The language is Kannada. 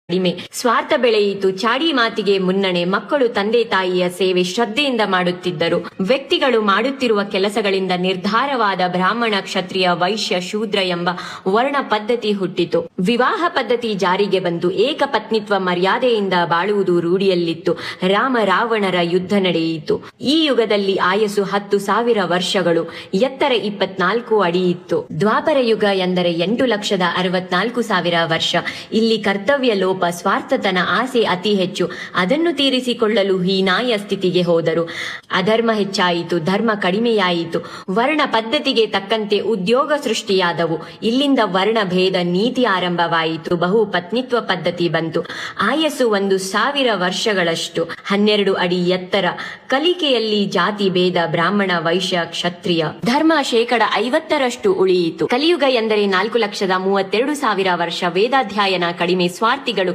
ಕಡಿಮೆ, ಸ್ವಾರ್ಥ ಬೆಳೆಯಿತು. ಚಾಡಿ ಮಾತಿಗೆ ಮುನ್ನಣೆ. ಮಕ್ಕಳು ತಂದೆ ತಾಯಿಯ ಸೇವೆ ಶ್ರದ್ಧೆಯಿಂದ ಮಾಡುತ್ತಿದ್ದರು. ವ್ಯಕ್ತಿಗಳು ಮಾಡುತ್ತಿರುವ ಕೆಲಸಗಳಿಂದ ನಿರ್ಧಾರವಾದ ಬ್ರಾಹ್ಮಣ, ಕ್ಷತ್ರಿಯ, ವೈಶ್ಯ, ಶೂದ್ರ ಎಂಬ ವರ್ಣ ಪದ್ಧತಿ ಹುಟ್ಟಿತು. ವಿವಾಹ ಪದ್ಧತಿ ಜಾರಿಗೆ ಬಂತು. ಏಕಪತ್ನಿತ್ವ ಮರ್ಯಾದೆಯಿಂದ ಬಾಳುವುದು ರೂಢಿಯಲ್ಲಿತ್ತು. ರಾಮ ರಾವಣರ ಯುದ್ಧ ನಡೆಯಿತು. ಈ ಯುಗದಲ್ಲಿ ಆಯಸ್ಸು 10,000 ವರ್ಷಗಳು, ಎತ್ತರ 24 ಅಡಿ ಇತ್ತು. ದ್ವಾಪರ ಯುಗ ಎಂದರೆ 8,64,000 ವರ್ಷ. ಇಲ್ಲಿ ಕರ್ತವ್ಯ ಲೋಪ, ಸ್ವಾರ್ಥತನ, ಆಸೆ ಅತಿ ಹೆಚ್ಚು. ಅದನ್ನು ತೀರಿಸಿಕೊಳ್ಳಲು ಹೀನಾಯ ಸ್ಥಿತಿಗೆ ಹೋದರು. ಅಧರ್ಮ ಹೆಚ್ಚಾಯಿತು, ಧರ್ಮ ಕಡಿಮೆಯಾಯಿತು. ವರ್ಣ ಪದ್ಧತಿಗೆ ತಕ್ಕಂತೆ ಉದ್ಯೋಗ ಸೃಷ್ಟಿಯಾದವು. ಇಲ್ಲಿಂದ ವರ್ಣ ಭೇದ ನೀತಿ ಆರಂಭವಾಯಿತು. ಬಹು ಪತ್ನಿತ್ವ ಪದ್ಧತಿ ಬಂತು. ಆಯಸ್ಸು 1,000 ವರ್ಷಗಳಷ್ಟು, 12 ಅಡಿ ಎತ್ತರ. ಕಲಿಕೆಯಲ್ಲಿ ಜಾತಿ ಭೇದ, ಬ್ರಾಹ್ಮಣ, ವೈಶ್ಯ, ಕ್ಷತ್ರಿಯ. ಧರ್ಮ 50% ಉಳಿಯಿತು. ಕಲಿಯುಗ ಎಂದರೆ 4,32,000 ವರ್ಷ. ವೇದಾಧ್ಯಯನ ಕಡಿಮೆ, ಸ್ವಾರ್ಥಿಗಳು